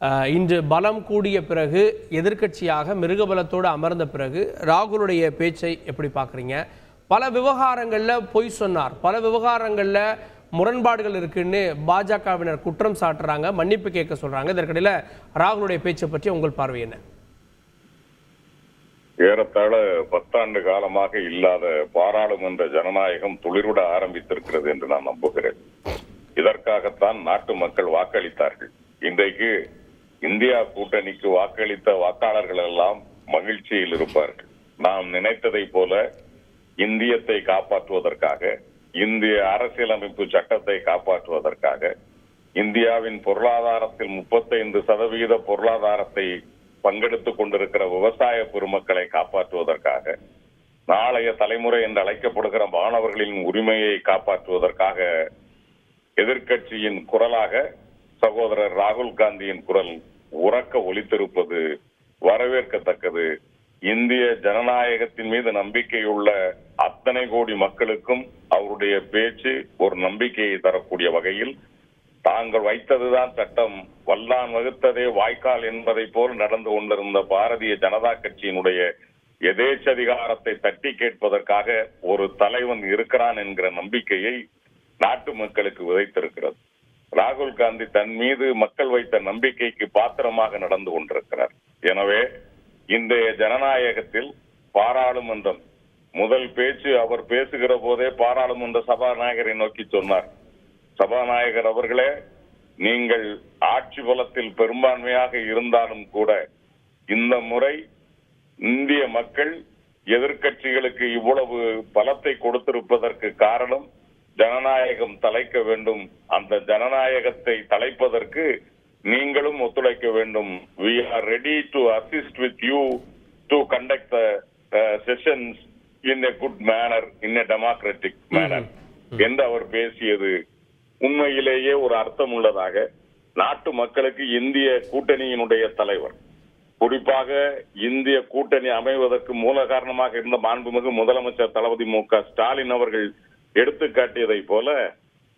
இன்று பலம் கூடிய பிறகு எதிர்க்கட்சியாக மிருகபலத்தோடு அமர்ந்த பிறகு ராகுலுடைய பேச்சை எப்படி பார்க்குறீங்க? பல விவகாரங்களில் பொய் சொன்னார், பல விவகாரங்களில் முரண்பாடுகள் இருக்குன்னு பாஜகவினர் குற்றம் சாட்டுறாங்க, மன்னிப்பு கேட்க சொல்றாங்க. இதற்கிடையில் ராகுலுடைய பேச்சை பற்றி உங்கள் பார்வை என்ன? ஏறத்தாழ 10 ஆண்டு காலமாக இல்லாத பாராளுமன்ற ஜனநாயகம் துளிர்விட ஆரம்பித்திருக்கிறது என்று நான் நம்புகிறேன். இதற்காகத்தான் நாட்டு மக்கள் வாக்களித்தார்கள். இன்றைக்கு இந்தியா கூட்டணிக்கு வாக்களித்த வாக்காளர்கள் எல்லாம் மகிழ்ச்சியில் இருப்பார்கள். நாம் நினைத்ததை போல இந்தியத்தை காப்பாற்றுவதற்காக, இந்திய அரசியலமைப்பு சட்டத்தை காப்பாற்றுவதற்காக, இந்தியாவின் பொருளாதாரத்தில் 35% பொருளாதாரத்தை பங்கெடுத்துக் கொண்டிருக்கிற விவசாய பெருமக்களை காப்பாற்றுவதற்காக, நாளைய தலைமுறை என்று அழைக்கப்படுகிற மாணவர்களின் உரிமையை காப்பாற்றுவதற்காக எதிர்க்கட்சியின் குரலாக சகோதரர் ராகுல் காந்தியின் குரல் உறக்க ஒலித்திருப்பது வரவேற்கத்தக்கது. இந்திய ஜனநாயகத்தின் மீது நம்பிக்கையுள்ள அத்தனை கோடி மக்களுக்கும் அவருடைய பேச்சு ஒரு நம்பிக்கையை தரக்கூடிய வகையில், தாங்கள் வைத்ததுதான் சட்டம், வல்லான் வகுத்ததே வாய்க்கால் என்பதை போல் நடந்து கொண்டிருந்த பாரதிய ஜனதா கட்சியினுடைய எதேச்சதிகாரத்தை தட்டி கேட்பதற்காக ஒரு தலைவன் இருக்கிறான் என்கிற நம்பிக்கையை நாட்டு மக்களுக்கு விதைத்திருக்கிறது. ராகுல் காந்தி தன் மீது மக்கள் வைத்த நம்பிக்கைக்கு பாத்திரமாக நடந்து கொண்டிருக்கிறார். எனவே இன்றைய ஜனநாயகத்தில் பாராளுமன்றம் முதல் பேச்சு அவர் பேசுகிற போதே பாராளுமன்ற சபாநாயகரை நோக்கி சொன்னார், சபாநாயகர் அவர்களே, நீங்கள் ஆட்சி பலத்தில் பெரும்பான்மையாக இருந்தாலும் கூட இந்த முறை இந்திய மக்கள் எதிர்க்கட்சிகளுக்கு இவ்வளவு பலத்தை கொடுத்திருப்பதற்கு காரணம் ஜனநாயகம் தலைக்க வேண்டும். அந்த ஜனநாயகத்தை தலைப்பதற்கு நீங்களும் ஒத்துழைக்க வேண்டும். We are ready to assist with you to conduct the sessions in a good manner, in a democratic manner என்று அவர் பேசியது உண்மையிலேயே ஒரு அர்த்தம் உள்ளதாக. நாட்டு மக்களுக்கு இந்திய கூட்டணியினுடைய தலைவர், குறிப்பாக இந்திய கூட்டணி அமைவதற்கு மூல காரணமாக இருந்த மாண்புமிகு முதலமைச்சர் தளபதி மு.க. ஸ்டாலின் அவர்கள் எடுத்துக்காட்டியதை போல,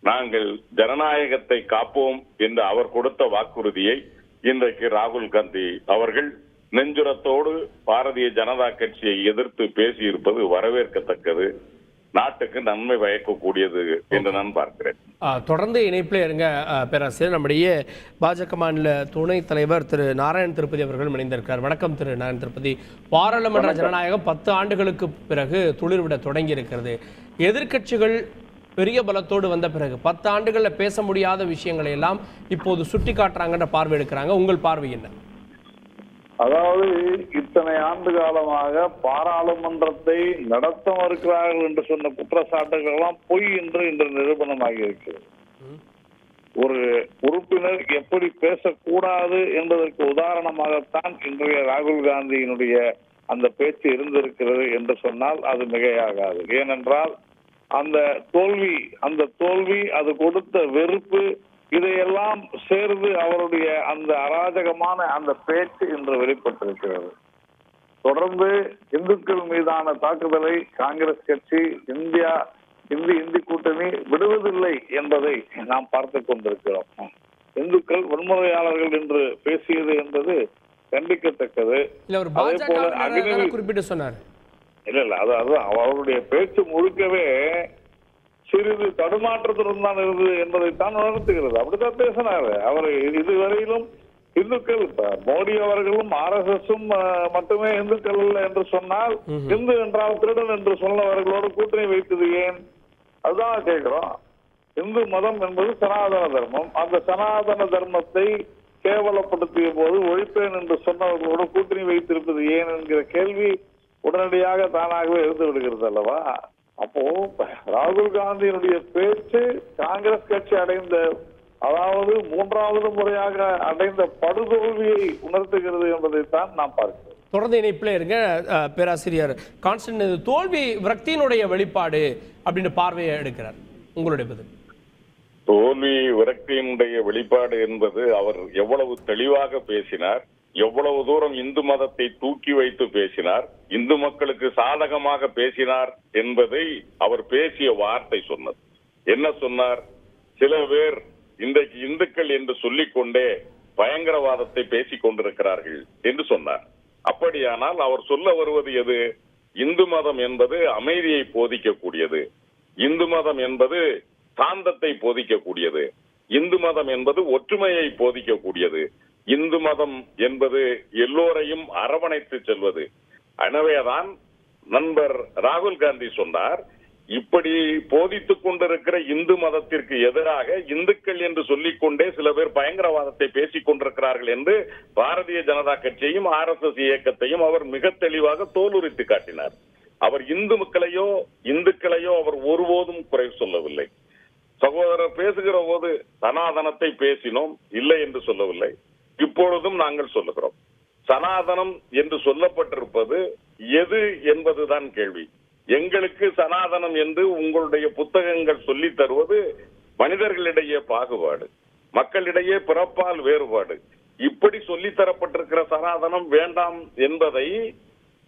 நாங்கள் ஜனநாயகத்தை காப்போம் என்று அவர் கொடுத்த வாக்குறுதியை இன்றைக்கு ராகுல் காந்தி அவர்கள் நெஞ்சுரத்தோடு பாரதிய ஜனதா கட்சியை எதிர்த்து பேசியிருப்பது வரவேற்கத்தக்கது, நாட்டுக்கு நன்மை பயக்கக்கூடியது என்று நான் பார்க்கிறேன். தொடர்ந்து இணைப்பில் இருங்க பேராசிரியர். நம்முடைய பாஜக மாநில துணைத் தலைவர் திரு நாராயண் திருப்பதி அவர்கள் இணைந்திருக்கிறார். வணக்கம் திரு நாராயண் திருப்பதி. பாராளுமன்ற ஜனநாயகம் 10 ஆண்டுகளுக்கு பிறகு துளிர்விட தொடங்கி இருக்கிறது. எதிர்க்கட்சிகள் பெரிய பலத்தோடு வந்த பிறகு 10 ஆண்டுகளில் பேச முடியாத விஷயங்களை எல்லாம் இப்போது சுட்டி காட்டுறாங்கன்ற பார்வை எடுக்கிறாங்க. உங்கள் பார்வை என்ன? அதாவது இத்தனை ஆண்டு காலமாக பாராளுமன்றத்தை நடத்த மறுக்கிறார்கள் என்று சொன்ன குற்றச்சாட்டுகள் எல்லாம் பொய் என்று இன்று நிரூபணமாகி இருக்கிறது. ஒரு உறுப்பினர் எப்படி பேசக்கூடாது என்பதற்கு உதாரணமாகத்தான் இன்றைய ராகுல் காந்தியினுடைய அந்த பேச்சு இருந்திருக்கிறது என்று சொன்னால் அது மிகையாகாது. ஏனென்றால் அந்த தோல்வி அது கொடுத்த வெறுப்பு, இதையெல்லாம் சேர்ந்து அவருடைய அந்த அராஜகமான அந்த பேச்சு இன்று வெளிப்பட்டிருக்கிறது. தொடர்ந்து இந்துக்கள் மீதான தாக்குதலை காங்கிரஸ் கட்சி, இந்தி கூட்டணி விடுவதில்லை என்பதை நாம் பார்த்து கொண்டிருக்கிறோம். இந்துக்கள் வன்முறையாளர்கள் என்று பேசியது என்பது கண்டிக்கத்தக்கது. அதே போல குறிப்பிட்டு சொன்னார். இல்ல அது அவருடைய பேச்சு முழுக்கவே சிறிது தடுமாற்றத்துடன் தான் இருந்தது என்பதைத்தான் உணர்த்துகிறது. அப்படித்தான் பேசினாரு அவர். இதுவரையிலும் இந்துக்கள், மோடி அவர்களும் RSSம் மட்டுமே இந்துக்கள் என்று சொன்னால், இந்து என்றால் திருடன் என்று சொன்னவர்களோடு கூட்டணி வைத்தது ஏன்? அதுதான் கேட்கிறோம். இந்து மதம் என்பது சனாதன தர்மம். அந்த சனாதன தர்மத்தை கேவலப்படுத்திய போது ஒழிப்பேன் என்று சொன்னவர்களோடு கூட்டணி வைத்திருப்பது ஏன் என்கிற கேள்வி உடனடியாக தானாகவே இருந்து விடுகிறது அல்லவா? அப்போ ராகுல் காந்தியினுடைய பேச்சு காங்கிரஸ் கட்சி அடைந்த, அதாவது 3வது முறையாக அடைந்த படுதோல்வியை உணர்த்துகிறது என்பதைத்தான் நாம் பார்க்கிறோம். தொடர்ந்து இணைப்பில் இருங்க பேராசிரியர் கான்ஸ்டன்ட். தோல்வி விரக்தியினுடைய வெளிப்பாடு அப்படின்னு பார்வையை எடுக்கிறார். உங்களுடைய பதில்? தோல்வி விரக்தியினுடைய வெளிப்பாடு என்பது அவர் எவ்வளவு தெளிவாக பேசினார், எவ்வளவு தூரம் இந்து மதத்தை தூக்கி வைத்து பேசினார், இந்து மக்களுக்கு சாதகமாக பேசினார் என்பதை அவர் பேசிய வார்த்தை சொன்னது. என்ன சொன்னார்? சில பேர் இன்றைக்கு இந்துக்கள் என்று சொல்லிக்கொண்டே பயங்கரவாதத்தை பேசிக் கொண்டிருக்கிறார்கள் என்று சொன்னார். அப்படியானால் அவர் சொல்ல வருவது எது? இந்து மதம் என்பது அமைதியை போதிக்கக்கூடியது, இந்து மதம் என்பது சாந்தத்தை போதிக்கக்கூடியது, இந்து மதம் என்பது ஒற்றுமையை போதிக்கக்கூடியது, இந்து மதம் என்பது எல்லோரையும் அரவணைத்து செல்வது. எனவேதான் நண்பர் ராகுல் காந்தி சொன்னார், இப்படி போதித்துக் கொண்டிருக்கிற இந்து மதத்திற்கு எதிராக இந்துக்கள் என்று சொல்லிக் கொண்டே சில பேர் பயங்கரவாதத்தை பேசிக் கொண்டிருக்கிறார்கள் என்று பாரதிய ஜனதா கட்சியையும் RSS இயக்கத்தையும் அவர் மிக தெளிவாக தோலுரித்து காட்டினார். அவர் இந்துக்களையோ அவர் ஒருபோதும் குறை சொல்லவில்லை. சகோதரர் பேசுகிற போது சனாதனத்தை பேசினோம், இல்லை என்று சொல்லவில்லை. இப்பொழுதும் நாங்கள் சொல்லுகிறோம், சனாதனம் என்று சொல்லப்பட்டிருப்பது எது என்பதுதான் கேள்வி. எங்களுக்கு சனாதனம் என்று உங்களுடைய புத்தகங்கள் சொல்லித் தருவது மனிதர்களிடையே பாகுபாடு, மக்களிடையே பிறப்பால் வேறுபாடு. இப்படி சொல்லித் தரப்பட்டிருக்கிற சனாதனம் வேண்டாம் என்பதை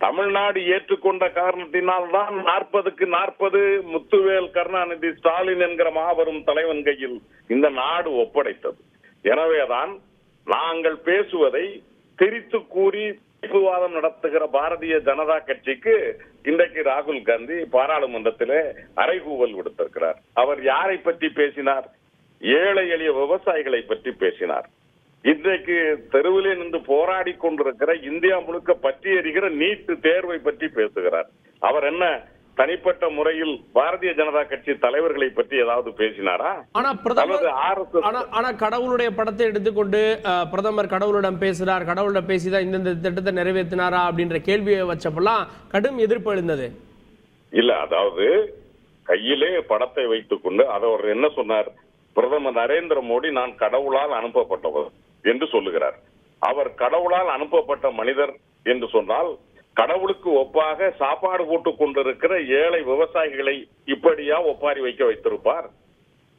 தமிழ்நாடு ஏற்றுக்கொண்ட காரணத்தினால் தான் 40க்கு 40 முத்துவேல் கருணாநிதி ஸ்டாலின் என்கிற மாபெரும் தலைவன் கையில் இந்த நாடு ஒப்படைத்தது. எனவேதான் நாங்கள் பேசுவதை திரித்து கூறி விவாதம் நடத்துகிற பாரதிய ஜனதா கட்சிக்கு இன்றைக்கு ராகுல் காந்தி பாராளுமன்றத்திலே அறைகூவல் விடுத்திருக்கிறார். அவர் யாரை பற்றி பேசினார்? ஏழை எளிய விவசாயிகளை பற்றி பேசினார். இன்றைக்கு தெருவிலே நின்று போராடி கொண்டிருக்கிற இந்தியா முழுக்க பற்றி எறிகிற நீட் தேர்வை பற்றி பேசுகிறார். அவர் என்ன தனிப்பட்ட முறையில் பாரதிய ஜனதா கட்சி தலைவர்களை பற்றி ஏதாவது பேசினாரா? ஆனா கடவுளுடைய படத்தை எடுத்துக்கொண்டு பிரதமர் கடவுளிடம் பேசுறார், கடவுளிடம் பேசிதான் இந்த திட்டத்தை நிறைவேற்றினாரா அப்படின்ற கேள்வியை வச்சப்பெல்லாம் கடும் எதிர்ப்பு எழுந்தது. இல்ல, அதாவது கையிலே படத்தை வைத்துக் கொண்டு அவர் என்ன சொன்னார்? பிரதமர் நரேந்திர மோடி நான் கடவுளால் அனுப்பப்பட்டவர் என்று சொல்லுகிறார். அவர் கடவுளால் அனுப்பப்பட்ட மனிதர் என்று சொன்னால் கடவுளுக்கு ஒப்பாக சாப்பாடு போட்டுக் கொண்டிருக்கிற ஏழை விவசாயிகளை இப்படியா ஒப்பாரி வைக்க வைத்திருப்பார்?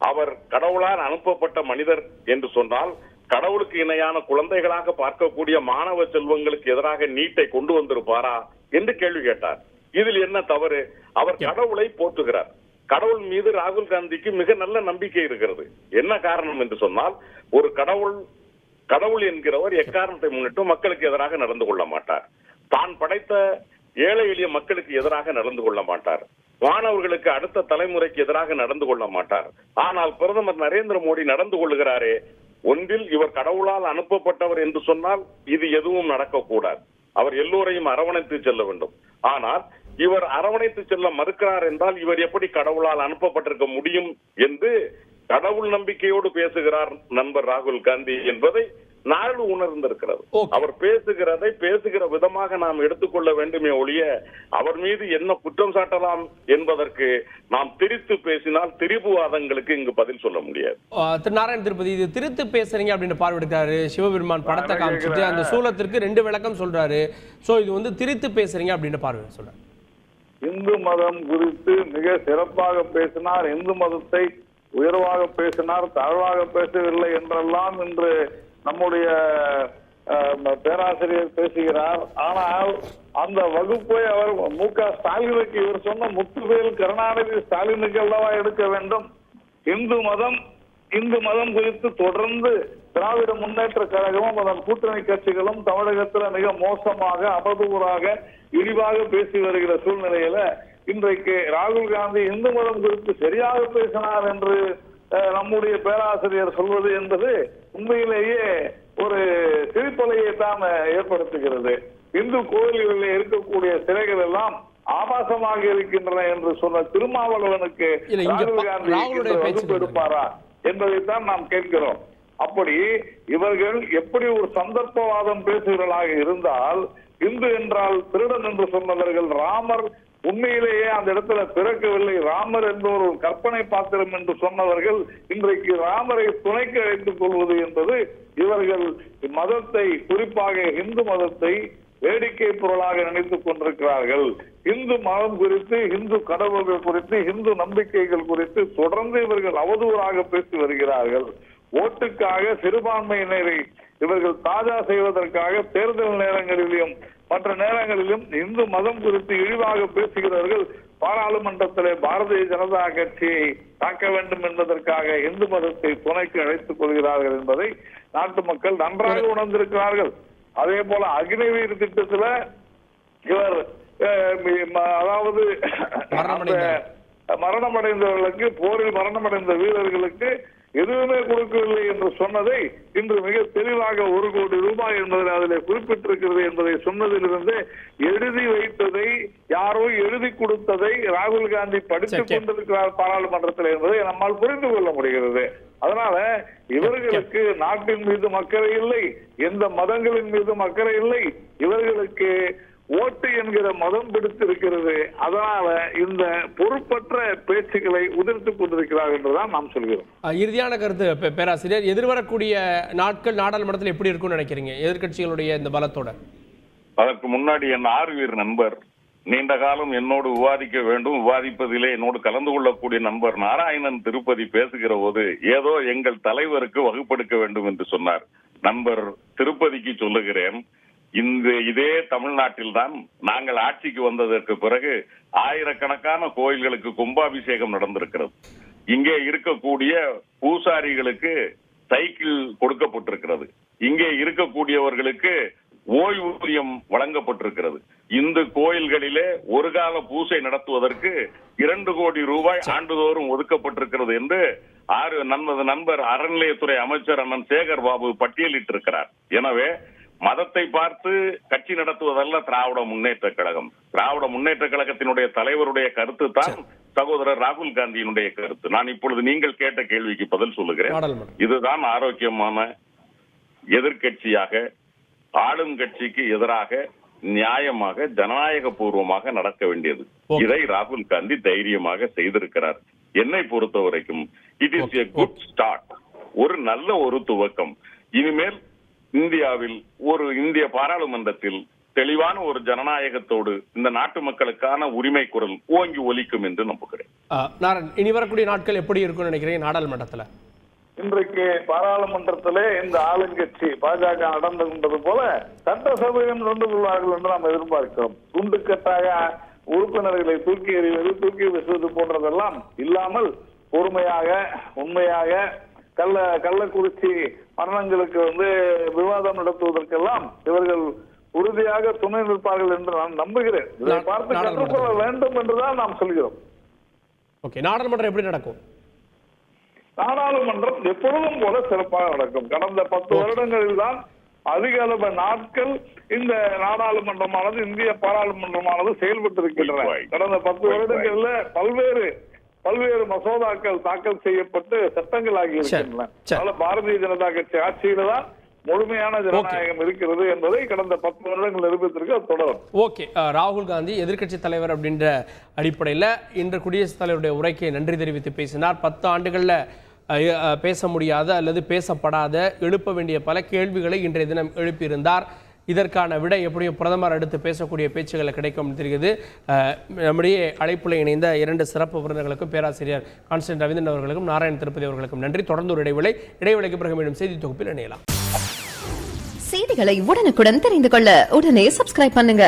அவர் கடவுளால் அனுப்பப்பட்ட மனிதர் என்று சொன்னால் கடவுளுக்கு இணையான குழந்தைகளாக பார்க்கக்கூடிய மாணவ செல்வங்களுக்கு எதிராக நீட்டை கொண்டு வந்திருப்பாரா என்று கேள்வி கேட்டார். இதில் என்ன தவறு? அவர் கடவுளை போற்றுகிறார். கடவுள் மீது ராகுல் காந்திக்கு மிக நல்ல நம்பிக்கை இருக்கிறது. என்ன காரணம் என்று சொன்னால், ஒரு கடவுள் என்கிறவர் எக்காரணத்தை முன்னிட்டு மக்களுக்கு எதிராக நடந்து கொள்ள மாட்டார். தான் படைத்த ஏழை எளிய மக்களுக்கு எதிராக நடந்து கொள்ள மாட்டார். மாணவர்களுக்கு அடுத்த தலைமுறைக்கு எதிராக நடந்து கொள்ள மாட்டார். ஆனால் பிரதமர் நரேந்திர மோடி நடந்து கொள்ளுகிறாரே, ஒன்றில் இவர் கடவுளால் அனுப்பப்பட்டவர் என்று சொன்னால் இது எதுவும் நடக்கக்கூடாது. அவர் எல்லோரையும் அரவணைத்து செல்ல வேண்டும். ஆனால் இவர் அரவணைத்து செல்ல மறுக்கிறார் என்றால் இவர் எப்படி கடவுளால் அனுப்பப்பட்டிருக்க முடியும் என்று கடவுள் நம்பிக்கையோடு பேசுகிறார் நண்பர் ராகுல் காந்தி என்பதை நாடு உணர்ந்திருக்கிறது. அவர் பேசுகிறதை பேசுகிற விதமாக நாம் எடுத்துக்கொள்ள வேண்டுமே ஒழிய அவர் மீது என்ன குற்றம் சாட்டலாம் என்பதற்கு நாம் திரித்து பேசினால் திரிபுவாதங்களுக்கு இங்கு பதில் சொல்ல முடியாது. திரு நாராயண திருப்பதி, இது திரித்து பேசுறீங்க அப்படின்னு பார்வையிட்டாரு. சிவபெருமான் படத்தை காமிச்சிட்டு அந்த சூலத்திற்கு 2 விளக்கம் சொல்றாரு. சோ இது திரித்து பேசுறீங்க அப்படின்னு பார்வை சொல்றாரு. இந்து மதம் குறித்து மிக சிறப்பாக பேசினார். இந்து மதத்தை உயர்வாக பேசினார், தாழ்வாக பேசவில்லை என்றெல்லாம் இன்று நம்முடைய பேராசிரியர் பேசுகிறார். ஆனால் அந்த வகுப்பை அவர் மு.க. ஸ்டாலினுக்கு இவர் சொன்ன முத்துவேல் கருணாநிதி ஸ்டாலினுக்கு அல்லவா எடுக்க வேண்டும். இந்து மதம் குறித்து தொடர்ந்து திராவிட முன்னேற்ற கழகமும் அதன் கூட்டணி கட்சிகளும் தமிழகத்தில் மிக மோசமாக அவதூறாக இழிவாக பேசி வருகிற சூழ்நிலையில இன்றைக்கு ராகுல் காந்தி இந்து மதம் குறித்து சரியாக பேசினார் என்று நம்முடைய பேராசிரியர் சொல்வது என்பது உண்மையிலேயே ஒரு சிரிப்பலையை தான் ஏற்படுத்துகிறது. இந்து கோயில்களில் இருக்கக்கூடிய சிலைகள் எல்லாம் ஆபாசமாக இருக்கின்றன என்று சொன்ன திருமாவளவனுக்கு ராகுல் காந்தி வகுப்பு எடுப்பாரா என்பதைத்தான் நாம் கேட்கிறோம். அப்படி இவர்கள் எப்படி ஒரு சந்தர்ப்பவாதம் பேசுகிறவர்களாக இருந்தால், இந்து என்றால் திருடன் என்று சொன்னவர்கள் ராமர் உண்மையிலேயே அந்த இடத்துல பிறக்கவில்லை, ராமர் என்பவர் ஒரு கற்பனை பாத்திரம் என்று சொன்னவர்கள் இன்றைக்கு ராமரை துணைக்கு அழைத்துக் கொள்வது என்பது இவர்கள் மதத்தை, குறிப்பாக இந்து மதத்தை வேடிக்கை பொருளாக நினைத்துக் கொண்டிருக்கிறார்கள். இந்து மதம் குறித்து, இந்து கடவுள்கள் குறித்து, இந்து நம்பிக்கைகள் குறித்து தொடர்ந்து இவர்கள் அவதூறாக பேசி வருகிறார்கள். ஓட்டுக்காக சிறுபான்மையினரை இவர்கள் தாஜா செய்வதற்காக தேர்தல் நேரங்களிலும் மற்ற நேரங்களிலும் இந்து மதம் குறித்து இழிவாக பேசுகிறவர்கள் பாராளுமன்றத்திலே பாரதிய ஜனதா கட்சியை தாக்க வேண்டும் என்பதற்காக இந்து மதத்தை துணைக்கு அழைத்துக் கொள்கிறார்கள் என்பதை நாட்டு மக்கள் நன்றாக உணர்ந்திருக்கிறார்கள். அதே போல அக்னிவீர் திட்டத்துல இவர் அதாவது மரணமடைந்தவர்களுக்கு, போரில் மரணமடைந்த வீரர்களுக்கு எதுவுமே கொடுக்கவில்லை என்று சொன்னதை இன்று மிக தெளிவாக 1 கோடி ரூபாய் என்பதை அதிலே குறிப்பிட்டிருக்கிறது என்பதை சொன்னதிலிருந்து எழுதி வைத்ததை, யாரோ எழுதி கொடுத்ததை ராகுல் காந்தி படித்துக் கொண்டிருக்கிறார் பாராளுமன்றத்தில் என்பதை நம்மால் புரிந்து கொள்ள முடிகிறது. அதனால இவர்களுக்கு நாட்டின் மீது அக்கறை இல்லை, எந்த மதங்களின் மீதும் அக்கறை இல்லை, இவர்களுக்கு ஓட்டு என்கிற மதம் பிடித்திருக்கிறது. அதனால இந்த பொறுப்பற்ற பேச்சுக்களை உதிர்த்துக் கொண்டிருக்கிறார் என்றுதான் நாம் சொல்கிறோம். இறுதியான கருத்து பேராசிரியர், எதிர்வரக்கூடிய நாட்கள் நாடாளுமன்றத்தில் எப்படி இருக்கும்னு நினைக்கிறீங்க எதிர்கட்சிகளுடைய இந்த பலத்தோட? அதற்கு முன்னாடி என் ஆர்வீர் நண்பர், நீண்ட காலம் என்னோடு விவாதிக்க வேண்டும், விவாதிப்பதிலே என்னோடு கலந்து கொள்ளக்கூடிய நண்பர் நாராயணன் திருப்பதி பேசுகிற போது ஏதோ எங்கள் தலைவருக்கு வகுப்படுத்த வேண்டும் என்று சொன்னார். நண்பர் திருப்பதிக்கு சொல்லுகிறேன், இதே தமிழ்நாட்டில் தான் நாங்கள் ஆட்சிக்கு வந்ததற்கு பிறகு ஆயிரக்கணக்கான கோயில்களுக்கு கும்பாபிஷேகம் நடந்திருக்கிறது. இங்கே இருக்கக்கூடிய பூசாரிகளுக்கு சைக்கிள் கொடுக்கப்பட்டிருக்கிறது. இங்கே இருக்கக்கூடியவர்களுக்கு ஓய்வூதியம் வழங்கப்பட்டிருக்கிறது. இந்து கோயில்களிலே ஒரு கால பூசை நடத்துவதற்கு 2 கோடி ரூபாய் ஆண்டுதோறும் ஒதுக்கப்பட்டிருக்கிறது என்று நமது நண்பர் அறநிலையத்துறை அமைச்சர் அண்ணன் சேகர் பாபு பட்டியலிட்டிருக்கிறார். எனவே மதத்தை பார்த்து கட்சி நடத்துவதல்ல திராவிட முன்னேற்ற கழகம். திராவிட முன்னேற்ற கழகத்தினுடைய தலைவருடைய கருத்து தான் சகோதரர் ராகுல் காந்தியினுடைய கருத்து. நான் இப்பொழுது நீங்கள் கேட்ட கேள்விக்கு பதில் சொல்லுகிறேன். இதுதான் ஆரோக்கியமான எதிர்கட்சியாக, ஆளும் கட்சிக்கு எதிராக நியாயமாக ஜனநாயக பூர்வமாக நடக்க வேண்டியது. இதை ராகுல் காந்தி தைரியமாக செய்திருக்கிறார். என்னை பொறுத்த வரைக்கும் it is a good start, ஒரு நல்ல ஒரு துவக்கம். இனிமேல் இந்தியாவில் இந்திய பாராளுமன்றத்தில் தெளிவான ஒரு ஜனநாயகத்தோடு இந்த நாட்டு மக்களுக்கான உரிமை குரல் ஓங்கி ஒலிக்கும் என்று நம்புகிறேன். இனி வரக்கூடிய நாட்கள் எப்படி இருக்கும் நினைக்கிறீங்க நாடாளுமன்றத்தில்? இன்றைக்கு பாராளுமன்றத்திலே இந்த ஆளுங்கட்சி பாஜக நடந்து கொண்டது போல சட்டசபையும் நடந்து கொள்வார்கள் என்று நாம் எதிர்பார்க்கிறோம். துண்டுக்கட்டாக உறுப்பினர்களை தூக்கி எறிவது, தூக்கி வீசுவது போன்றதெல்லாம் இல்லாமல் பொறுமையாக, உண்மையாக கள்ளக்குறிச்சி மரணங்களுக்கு விவாதம் நடத்துவதற்கெல்லாம் இவர்கள் உறுதியாக துணை நிற்பார்கள் என்று நான் நம்புகிறேன். இதை பார்த்து கற்றுக்கொள்ள வேண்டும் என்றுதான் நாம் சொல்கிறோம். நாடாளுமன்றம் எப்படி நடக்கும்? நாடாளுமன்றம் எப்பொழுதும் போல சிறப்பாக நடக்கும். கடந்த 10 வருடங்களில் தான் அதிக அளவு நாட்கள் இந்த நாடாளுமன்றமானது, இந்திய பாராளுமன்றமானது செயல்பட்டு இருக்கின்றன. கடந்த 10 வருடங்கள்ல பல்வேறு மசோதாக்கள் தாக்கல் செய்யப்பட்டு சட்டங்கள் ஆகி இருக்கின்றன. பாரதிய ஜனதா கட்சி ஆட்சியில தான் முழுமையான ஜனநாயகம் இருக்கிறது என்பதை கடந்த 10 வருடங்கள் நிரூபித்திருக்கு. தொடரும். ஓகே, ராகுல் காந்தி எதிர்கட்சி தலைவர் அப்படின்ற அடிப்படையில் இன்று குடியரசுத் தலைவருடைய உரைக்கு நன்றி தெரிவித்து பேசினார். 10 ஆண்டுகள்ல பேச முடியாத அல்லது பேசப்படாத, எழுப்ப வேண்டிய பல கேள்விகளை இன்றைய தினம் எழுப்பியிருந்தார். இதற்கான விடை எப்படியும் பிரதமர் அடுத்து பேசக்கூடிய பேச்சுகளை கிடைக்கும் தெரிகிறது. நம்முடைய அழைப்புல இணைந்த 2 சிறப்பு விருந்தினர்களுக்கும், பேராசிரியர் கான்ஸ்டன்ட் ரவீந்திரன் அவர்களுக்கும், நாராயண திருப்பதி அவர்களுக்கும் நன்றி. தொடர்ந்து ஒரு இடைவேளைக்கு பிறகு மீண்டும் செய்தி தொகுப்பில் இணையலாம். செய்திகளை உடனுக்குடன் தெரிந்து கொள்ள உடனே சப்ஸ்கிரைப் பண்ணுங்க.